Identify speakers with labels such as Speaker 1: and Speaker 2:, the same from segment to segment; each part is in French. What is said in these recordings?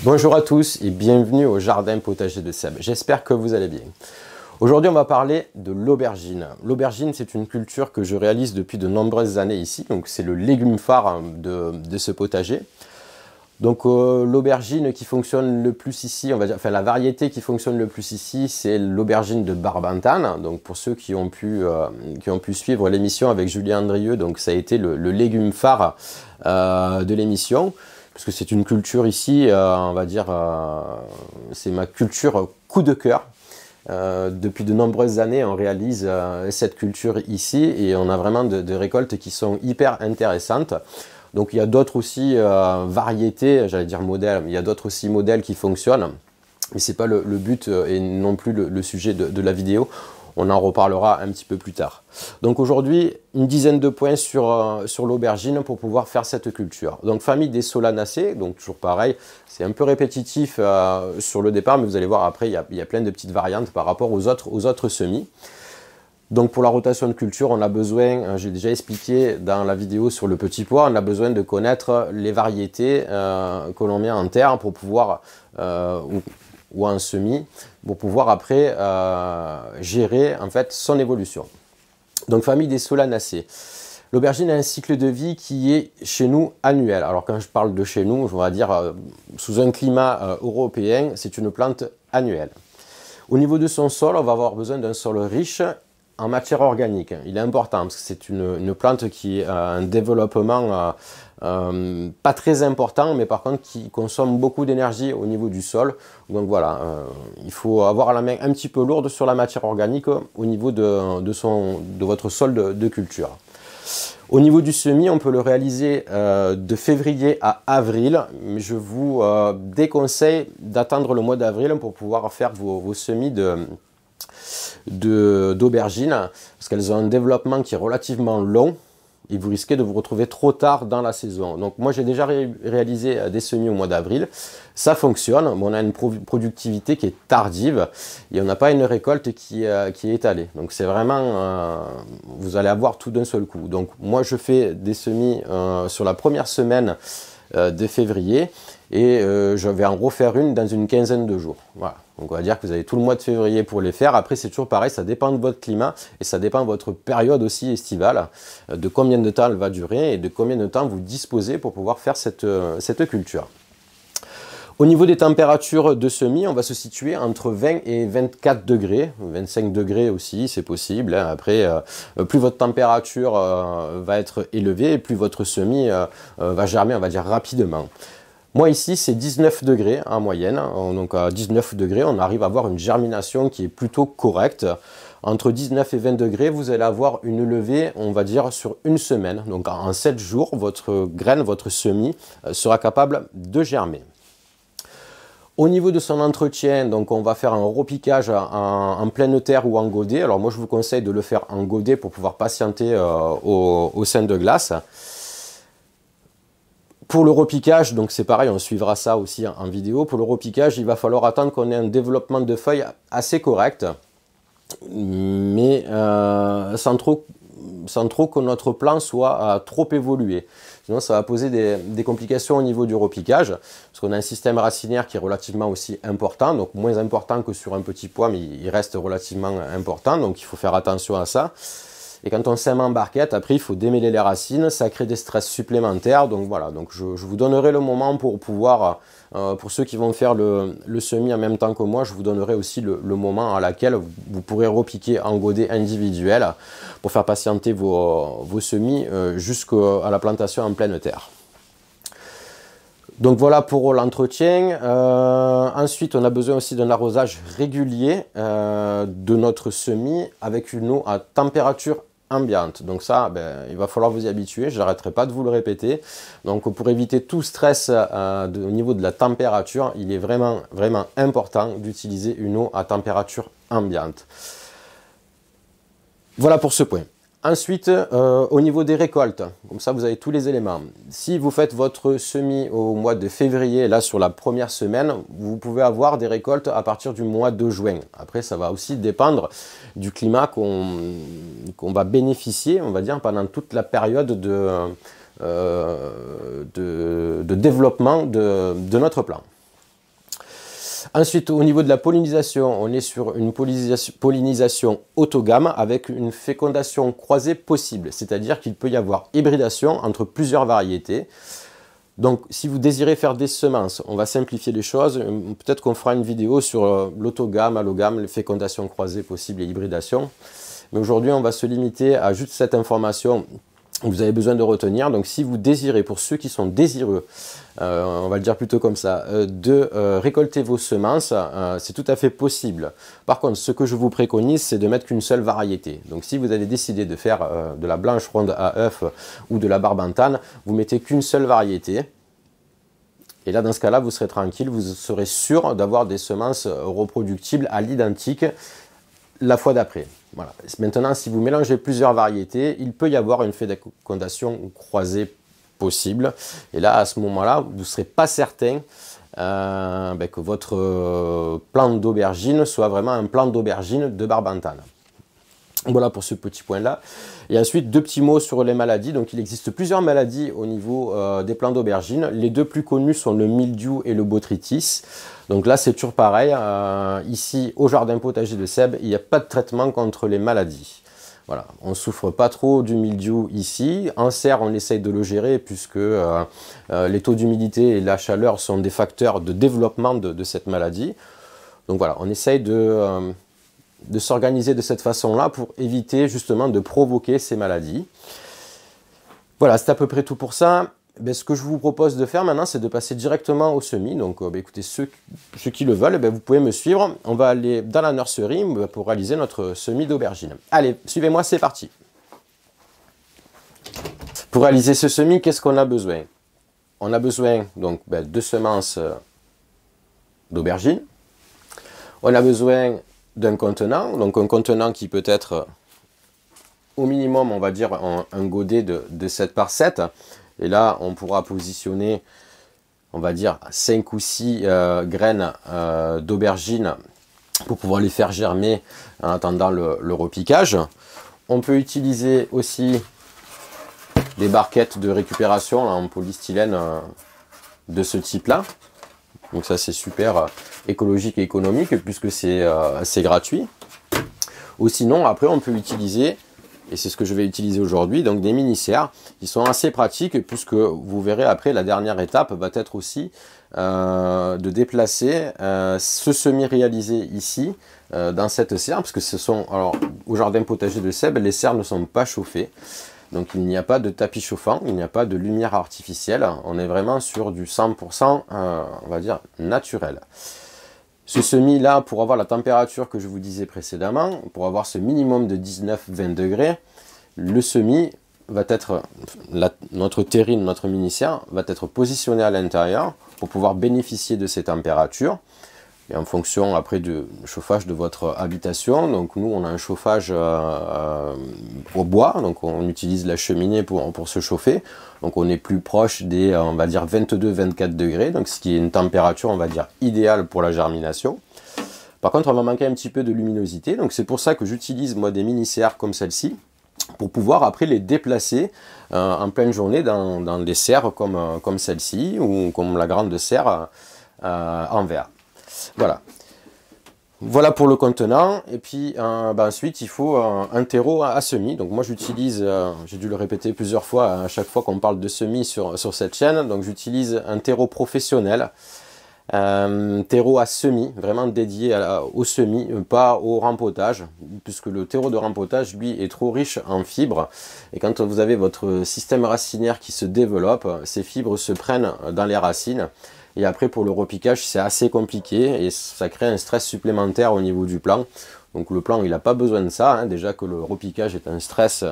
Speaker 1: Bonjour à tous et bienvenue au jardin potager de Seb. J'espère que vous allez bien. Aujourd'hui, on va parler de l'aubergine. L'aubergine, c'est une culture que je réalise depuis de nombreuses années ici. Donc, c'est le légume phare de ce potager. Donc, l'aubergine qui fonctionne le plus ici, on va dire, enfin la variété qui fonctionne le plus ici, c'est l'aubergine de Barbantane. Donc, pour ceux qui ont pu suivre l'émission avec Julien Andrieux, donc ça a été le légume phare de l'émission. Parce que c'est une culture ici, on va dire, c'est ma culture coup de cœur. Depuis de nombreuses années, on réalise cette culture ici et on a vraiment des récoltes qui sont hyper intéressantes. Donc il y a d'autres aussi variétés, j'allais dire modèles, il y a d'autres aussi modèles qui fonctionnent. Mais ce n'est pas le but et non plus le sujet de la vidéo. On en reparlera un petit peu plus tard. Donc aujourd'hui, une dizaine de points sur l'aubergine pour pouvoir faire cette culture. Donc famille des Solanacées, donc toujours pareil, c'est un peu répétitif sur le départ, mais vous allez voir après, il y a plein de petites variantes par rapport aux autres semis. Donc pour la rotation de culture, on a besoin, j'ai déjà expliqué dans la vidéo sur le petit pois, on a besoin de connaître les variétés que l'on met en terre pour pouvoir, ou en semis, pour pouvoir après gérer en fait son évolution. Donc famille des Solanacées. L'aubergine a un cycle de vie qui est chez nous annuel. Alors quand je parle de chez nous, je vais dire sous un climat européen, c'est une plante annuelle. Au niveau de son sol, on va avoir besoin d'un sol riche en matière organique. Il est important parce que c'est une plante qui a un développement pas très important, mais par contre qui consomme beaucoup d'énergie au niveau du sol. Donc voilà, il faut avoir la main un petit peu lourde sur la matière organique au niveau de votre sol de culture. Au niveau du semis, on peut le réaliser de février à avril, mais je vous déconseille d'attendre le mois d'avril pour pouvoir faire vos semis d'aubergines, parce qu'elles ont un développement qui est relativement long et vous risquez de vous retrouver trop tard dans la saison. Donc moi j'ai déjà réalisé des semis au mois d'avril, ça fonctionne, mais on a une productivité qui est tardive et on n'a pas une récolte qui est étalée. Donc c'est vraiment, vous allez avoir tout d'un seul coup. Donc moi je fais des semis sur la première semaine de février et je vais en refaire une dans une quinzaine de jours. Voilà. Donc on va dire que vous avez tout le mois de février pour les faire. Après c'est toujours pareil, ça dépend de votre climat et ça dépend de votre période aussi estivale, de combien de temps elle va durer et de combien de temps vous disposez pour pouvoir faire cette culture. Au niveau des températures de semis, on va se situer entre 20 et 24 degrés, 25 degrés aussi, c'est possible. Après, plus votre température va être élevée, plus votre semis va germer, on va dire, rapidement. Moi ici, c'est 19 degrés en moyenne. Donc à 19 degrés, on arrive à avoir une germination qui est plutôt correcte. Entre 19 et 20 degrés, vous allez avoir une levée, on va dire, sur une semaine. Donc en 7 jours, votre graine, votre semis sera capable de germer. Au niveau de son entretien, donc on va faire un repiquage en pleine terre ou en godet. Alors moi je vous conseille de le faire en godet pour pouvoir patienter au sein de glace. Pour le repiquage, donc c'est pareil, on suivra ça aussi en vidéo. Pour le repiquage, il va falloir attendre qu'on ait un développement de feuilles assez correct, mais sans trop que notre plant soit trop évolué. Sinon, ça va poser des complications au niveau du repiquage, parce qu'on a un système racinaire qui est relativement aussi important, donc moins important que sur un petit pois, mais il reste relativement important, donc il faut faire attention à ça. Et quand on sème en barquette, après il faut démêler les racines, ça crée des stress supplémentaires. Donc voilà, donc je vous donnerai le moment pour pouvoir, pour ceux qui vont faire le semis en même temps que moi, je vous donnerai aussi le moment à laquelle vous pourrez repiquer en godet individuel pour faire patienter vos semis jusqu'à la plantation en pleine terre. Donc voilà pour l'entretien. Ensuite, on a besoin aussi d'un arrosage régulier de notre semis avec une eau à température ambiante. Donc ça, il va falloir vous y habituer, je n'arrêterai pas de vous le répéter. Donc pour éviter tout stress au niveau de la température, il est vraiment important d'utiliser une eau à température ambiante. Voilà pour ce point. Ensuite, au niveau des récoltes, comme ça vous avez tous les éléments. Si vous faites votre semis au mois de février, là sur la première semaine, vous pouvez avoir des récoltes à partir du mois de juin. Après, ça va aussi dépendre du climat qu'on va bénéficier, on va dire, pendant toute la période de développement de notre plant. Ensuite, au niveau de la pollinisation, on est sur une pollinisation autogame avec une fécondation croisée possible, c'est-à-dire qu'il peut y avoir hybridation entre plusieurs variétés. Donc, si vous désirez faire des semences, on va simplifier les choses. Peut-être qu'on fera une vidéo sur l'autogame, allogame, les fécondations croisées possibles et hybridation. Mais aujourd'hui, on va se limiter à juste cette information que vous avez besoin de retenir. Donc, si vous désirez, pour ceux qui sont désireux, on va le dire plutôt comme ça, de récolter vos semences, c'est tout à fait possible. Par contre, ce que je vous préconise, c'est de mettre qu'une seule variété. Donc, si vous avez décidé de faire de la blanche ronde à œuf ou de la barbantane, vous mettez qu'une seule variété. Et là, dans ce cas-là, vous serez tranquille, vous serez sûr d'avoir des semences reproductibles à l'identique la fois d'après. Voilà. Maintenant, si vous mélangez plusieurs variétés, il peut y avoir une fécondation croisée possible. Et là, à ce moment-là, vous ne serez pas certain que votre plante d'aubergine soit vraiment un plant d'aubergine de barbantane. Voilà pour ce petit point-là. Et ensuite, deux petits mots sur les maladies. Donc, il existe plusieurs maladies au niveau des plants d'aubergine. Les deux plus connus sont le mildiou et le botrytis. Donc là, c'est toujours pareil. Ici, au jardin potager de Seb, il n'y a pas de traitement contre les maladies. Voilà, on ne souffre pas trop du mildiou ici. En serre, on essaye de le gérer puisque les taux d'humidité et la chaleur sont des facteurs de développement de cette maladie. Donc voilà, on essaye de s'organiser de cette façon-là pour éviter justement de provoquer ces maladies. Voilà, c'est à peu près tout pour ça. Ce que je vous propose de faire maintenant, c'est de passer directement au semis. Donc écoutez, ceux qui le veulent, vous pouvez me suivre. On va aller dans la nurserie pour réaliser notre semis d'aubergine. Allez, suivez-moi, c'est parti. Pour réaliser ce semis, qu'est-ce qu'on a besoin? On a besoin donc de semences d'aubergine. On a besoin d'un contenant, donc un contenant qui peut être au minimum, on va dire, un godet de 7 par 7. Et là, on pourra positionner, on va dire, 5 ou 6 graines d'aubergine pour pouvoir les faire germer en attendant le repiquage. On peut utiliser aussi des barquettes de récupération en polystyrène de ce type-là. Donc ça, c'est super écologique et économique puisque c'est gratuit. Ou sinon, après, on peut utiliser, et c'est ce que je vais utiliser aujourd'hui, donc des mini-serres qui sont assez pratiques puisque vous verrez après, la dernière étape va être aussi de déplacer ce semis réalisé ici dans cette serre, parce que ce sont, alors au jardin potager de Seb, les serres ne sont pas chauffées. Donc il n'y a pas de tapis chauffant, il n'y a pas de lumière artificielle, on est vraiment sur du 100%, on va dire, naturel. Ce semis-là, pour avoir la température que je vous disais précédemment, pour avoir ce minimum de 19-20 degrés, le semis va être, notre terrine, notre mini-serre, va être positionné à l'intérieur pour pouvoir bénéficier de ces températures. Et en fonction après du chauffage de votre habitation, donc nous on a un chauffage au bois, donc on utilise la cheminée pour se chauffer, donc on est plus proche des, on va dire 22-24 degrés, donc ce qui est une température on va dire idéale pour la germination. Par contre on va manquer un petit peu de luminosité, donc c'est pour ça que j'utilise moi des mini-serres comme celle-ci, pour pouvoir après les déplacer en pleine journée dans des serres comme celle-ci, ou comme la grande serre en verre. Voilà pour le contenant. Et puis ensuite il faut un terreau à semis. Donc moi j'utilise, j'ai dû le répéter plusieurs fois à chaque fois qu'on parle de semis sur cette chaîne, donc j'utilise un terreau professionnel, terreau à semis, vraiment dédié au semis, pas au rempotage, puisque le terreau de rempotage lui est trop riche en fibres, et quand vous avez votre système racinaire qui se développe, ces fibres se prennent dans les racines. Et après pour le repiquage c'est assez compliqué et ça crée un stress supplémentaire au niveau du plant. Donc le plant il n'a pas besoin de ça, hein. Déjà que le repiquage est un stress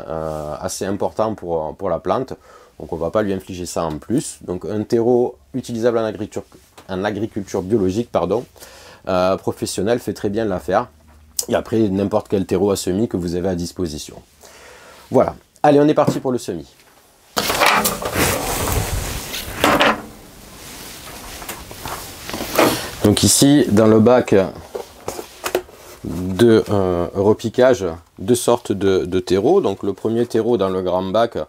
Speaker 1: assez important pour la plante. Donc on ne va pas lui infliger ça en plus. Donc un terreau utilisable en agriculture biologique, professionnel fait très bien l'affaire. Et après n'importe quel terreau à semis que vous avez à disposition. Voilà, allez on est parti pour le semis. Donc ici, dans le bac de repiquage, deux sortes de terreaux. Donc le premier terreau dans le grand bac,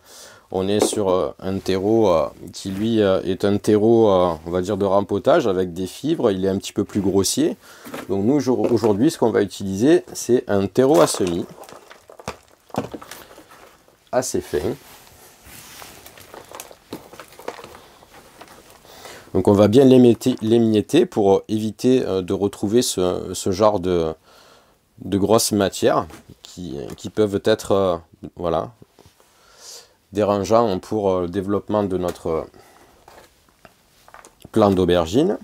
Speaker 1: On est sur un terreau qui lui est un terreau, on va dire, de rempotage avec des fibres. Il est un petit peu plus grossier. Donc nous, aujourd'hui, ce qu'on va utiliser, c'est un terreau à semis. Assez fin. Donc on va bien l'émietter pour éviter de retrouver ce genre de grosses matières qui peuvent être voilà, dérangeants pour le développement de notre plant d'aubergine.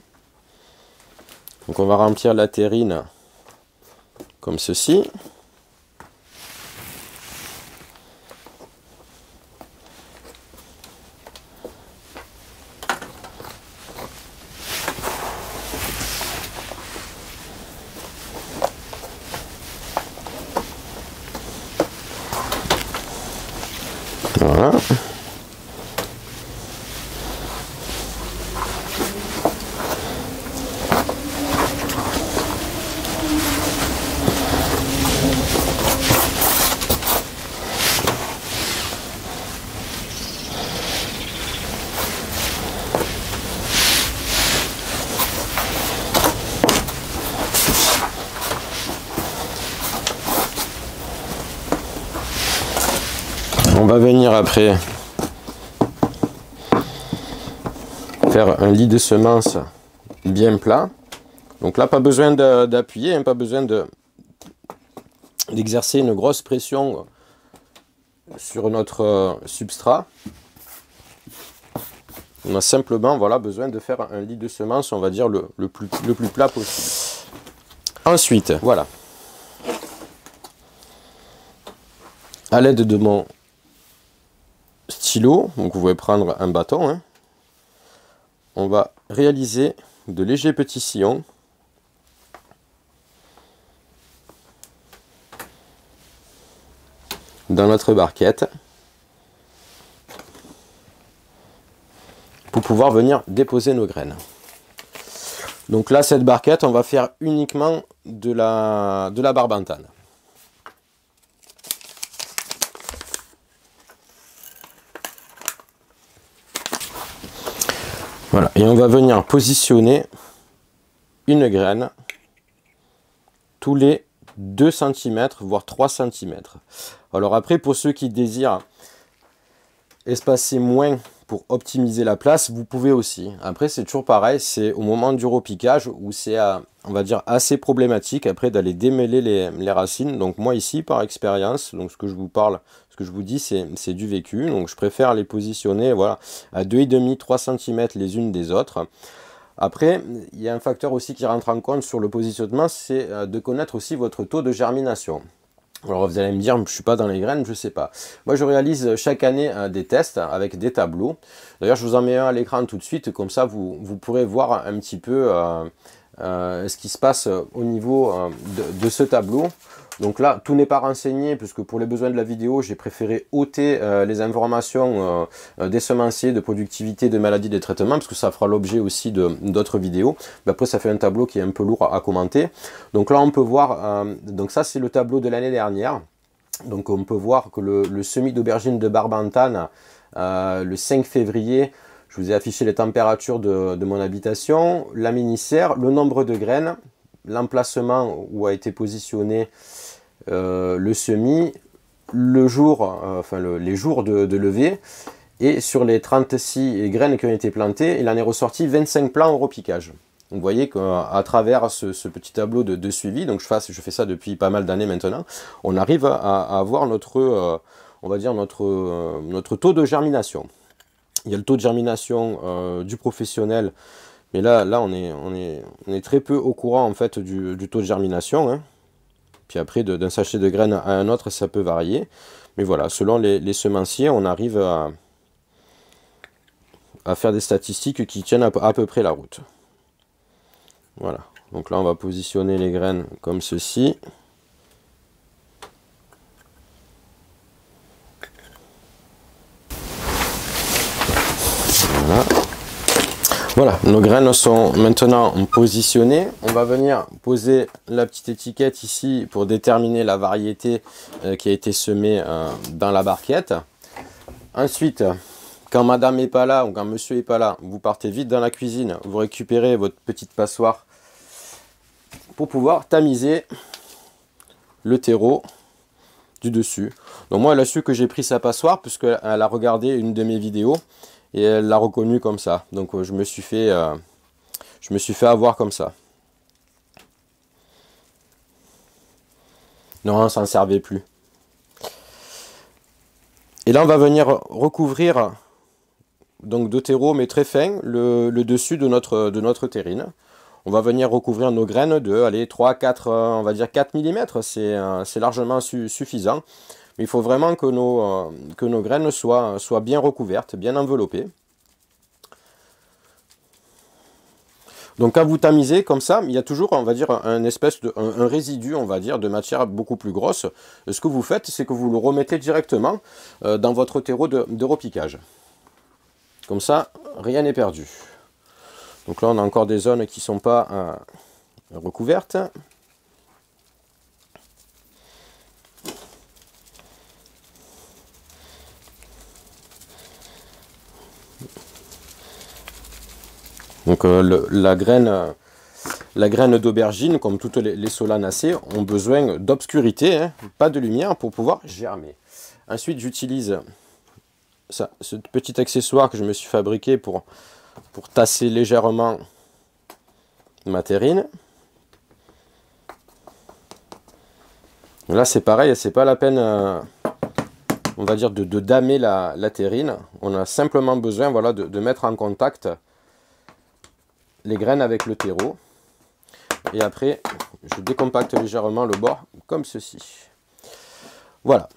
Speaker 1: Donc on va remplir la terrine comme ceci. Voilà. On va venir après faire un lit de semences bien plat. Donc là, pas besoin d'appuyer, hein, pas besoin d'exercer une grosse pression sur notre substrat. On a simplement, voilà, besoin de faire un lit de semences, on va dire le plus plat possible. Ensuite, voilà, à l'aide de mon stylo, donc vous pouvez prendre un bâton, hein, on va réaliser de légers petits sillons dans notre barquette pour pouvoir venir déposer nos graines. Donc là, cette barquette, on va faire uniquement de la barbantane. Voilà, et on va venir positionner une graine tous les 2 cm, voire 3 cm. Alors après, pour ceux qui désirent espacer moins pour optimiser la place, vous pouvez aussi. Après, c'est toujours pareil, c'est au moment du repiquage où c'est, on va dire, assez problématique après d'aller démêler les racines. Donc moi ici, par expérience, donc ce que je vous parle, ce que je vous dis, c'est du vécu. Donc je préfère les positionner, voilà, à 2,5-3 cm les unes des autres. Après, il y a un facteur aussi qui rentre en compte sur le positionnement, c'est de connaître aussi votre taux de germination. Alors vous allez me dire, je ne suis pas dans les graines, je ne sais pas. Moi je réalise chaque année des tests avec des tableaux. D'ailleurs je vous en mets un à l'écran tout de suite, comme ça vous pourrez voir un petit peu ce qui se passe au niveau de ce tableau. Donc là, tout n'est pas renseigné, puisque pour les besoins de la vidéo, j'ai préféré ôter les informations des semenciers, de productivité, de maladies, de traitements, parce que ça fera l'objet aussi d'autres vidéos. Mais après, ça fait un tableau qui est un peu lourd à commenter. Donc là, on peut voir, donc ça, c'est le tableau de l'année dernière. Donc on peut voir que le semis d'aubergine de Barbantane, le 5 février, je vous ai affiché les températures de mon habitation, la mini-serre, le nombre de graines, l'emplacement où a été positionné le semis, le jour, enfin les jours de levée, et sur les 36 graines qui ont été plantées, il en est ressorti 25 plants au repiquage. Donc vous voyez qu'à travers ce petit tableau de suivi, donc je fais ça depuis pas mal d'années maintenant, on arrive à avoir notre, on va dire notre taux de germination. Il y a le taux de germination du professionnel, mais là on est très peu au courant en fait du taux de germination, hein. Puis après, d'un sachet de graines à un autre, ça peut varier. Mais voilà, selon les semenciers, on arrive à faire des statistiques qui tiennent à peu près la route. Voilà, donc là on va positionner les graines comme ceci. Voilà. Voilà, nos graines sont maintenant positionnées. On va venir poser la petite étiquette ici pour déterminer la variété qui a été semée dans la barquette. Ensuite, quand madame n'est pas là ou quand monsieur n'est pas là, vous partez vite dans la cuisine, vous récupérez votre petite passoire pour pouvoir tamiser le terreau du dessus. Donc moi, elle a su que j'ai pris sa passoire puisqu'elle a regardé une de mes vidéos et elle l'a reconnu comme ça. Donc je me suis fait avoir comme ça. Non, on ne s'en servait plus. Et là, on va venir recouvrir donc de terreau, mais très fin, le dessus de notre terrine. On va venir recouvrir nos graines de allez, 3, 4, on va dire 4 mm. C'est largement suffisant. Mais il faut vraiment que nos graines soient bien recouvertes, bien enveloppées. Donc quand vous tamisez comme ça, il y a toujours, on va dire, un résidu, on va dire, de matière beaucoup plus grosse. Ce que vous faites, c'est que vous le remettez directement dans votre terreau de repiquage. Comme ça, rien n'est perdu. Donc là, on a encore des zones qui ne sont pas recouvertes. Donc la graine d'aubergine, comme toutes les solanacées, ont besoin d'obscurité, hein, pas de lumière, pour pouvoir germer. Ensuite, j'utilise ce petit accessoire que je me suis fabriqué pour tasser légèrement ma terrine. Là, c'est pareil, c'est pas la peine, on va dire, de damer la terrine. On a simplement besoin, voilà, de mettre en contact les graines avec le terreau. Et après, je décompacte légèrement le bord, comme ceci. Voilà.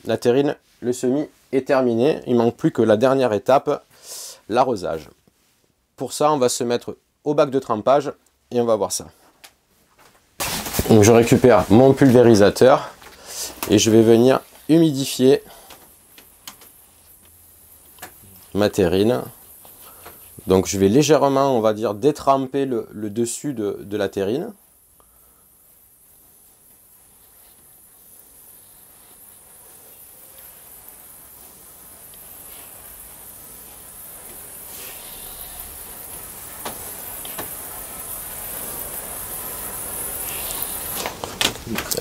Speaker 1: La terrine, le semis est terminé. Il ne manque plus que la dernière étape, l'arrosage. Pour ça, on va se mettre au bac de trempage et on va voir ça. Donc, je récupère mon pulvérisateur et je vais venir humidifier ma terrine. Donc je vais légèrement, on va dire, détremper le dessus de la terrine.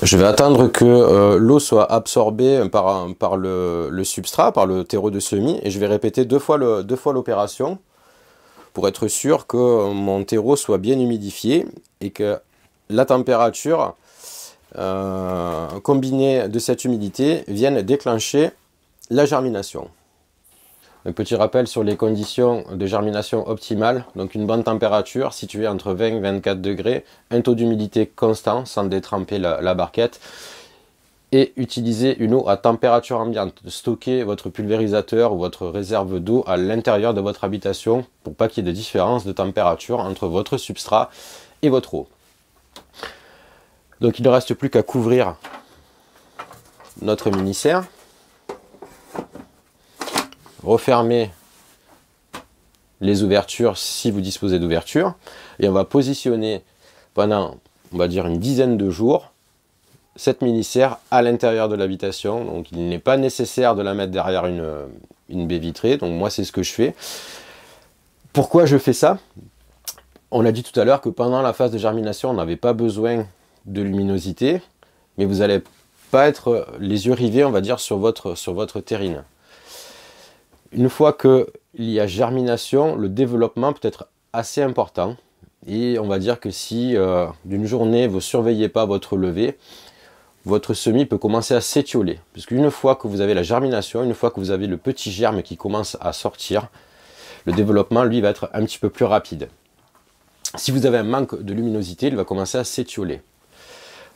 Speaker 1: Je vais attendre que l'eau soit absorbée par le substrat, par le terreau de semis, et je vais répéter deux fois l'opération pour être sûr que mon terreau soit bien humidifié et que la température combinée de cette humidité vienne déclencher la germination. Un petit rappel sur les conditions de germination optimales, donc une bonne température située entre 20 et 24 degrés, un taux d'humidité constant sans détremper la barquette, et utiliser une eau à température ambiante. Stockez votre pulvérisateur ou votre réserve d'eau à l'intérieur de votre habitation pour pas qu'il y ait de différence de température entre votre substrat et votre eau. Donc il ne reste plus qu'à couvrir notre mini-serre, refermer les ouvertures si vous disposez d'ouvertures, et on va positionner pendant, on va dire, une dizaine de jours cette mini-serre à l'intérieur de l'habitation. Donc il n'est pas nécessaire de la mettre derrière une baie vitrée. Donc moi, c'est ce que je fais. Pourquoi je fais ça? On a dit tout à l'heure que pendant la phase de germination, on n'avait pas besoin de luminosité, mais vous n'allez pas être les yeux rivés, on va dire, sur votre terrine. Une fois qu'il y a germination, le développement peut être assez important. Et on va dire que si d'une journée, vous ne surveillez pas votre levée, votre semis peut commencer à s'étioler. Puisque une fois que vous avez la germination, une fois que vous avez le petit germe qui commence à sortir, le développement, lui, va être un petit peu plus rapide. Si vous avez un manque de luminosité, il va commencer à s'étioler.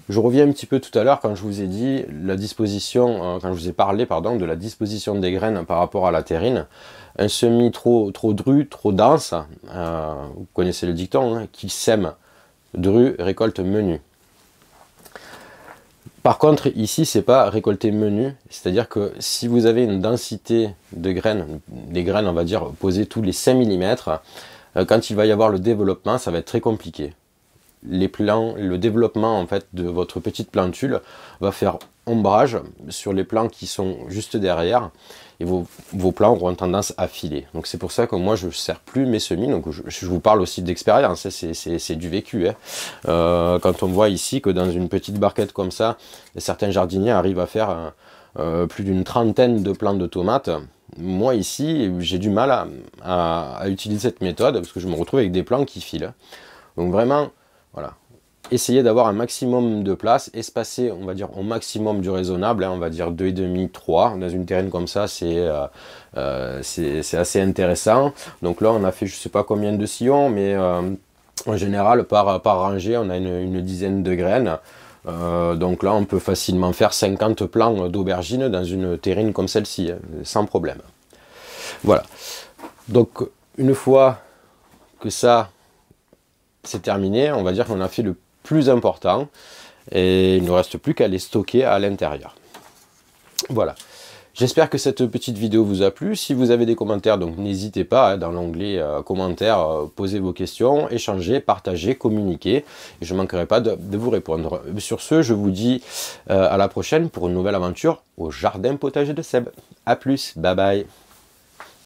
Speaker 1: Je reviens un petit peu tout à l'heure quand je vous ai dit la disposition, quand je vous ai parlé, pardon, de la disposition des graines par rapport à la terrine. Un semis trop dru, trop dense, vous connaissez le dicton, hein, qui sème dru, récolte menu. Par contre, ici, c'est pas récolter menu, c'est-à-dire que si vous avez une densité de graines, des graines, on va dire, posées tous les 5 mm, quand il va y avoir le développement, ça va être très compliqué. Le développement en fait de votre petite plantule va faire ombrage sur les plants qui sont juste derrière, et vos plants auront tendance à filer. Donc c'est pour ça que moi je ne sers plus mes semis. Donc je vous parle aussi d'expérience, hein, c'est du vécu. Hein. Quand on voit ici que dans une petite barquette comme ça, certains jardiniers arrivent à faire plus d'une trentaine de plants de tomates. Moi ici, j'ai du mal à utiliser cette méthode parce que je me retrouve avec des plants qui filent. Donc vraiment, voilà. Essayez d'avoir un maximum de place, espacer, on va dire, au maximum du raisonnable, hein, on va dire 2,5, 3. Dans une terrine comme ça, c'est assez intéressant. Donc là, on a fait je sais pas combien de sillons, mais en général, par rangée, on a une dizaine de graines. Donc là, on peut facilement faire 50 plants d'aubergines dans une terrine comme celle-ci, hein, sans problème. Voilà. Donc, une fois que ça, c'est terminé, on va dire qu'on a fait le plus important et il ne nous reste plus qu'à les stocker à l'intérieur. Voilà. J'espère que cette petite vidéo vous a plu. Si vous avez des commentaires, donc n'hésitez pas, hein, dans l'onglet commentaires, posez vos questions, échangez, partagez, communiquez. Et je ne manquerai pas de vous répondre. Sur ce, je vous dis à la prochaine pour une nouvelle aventure au jardin potager de Seb. A plus, bye bye.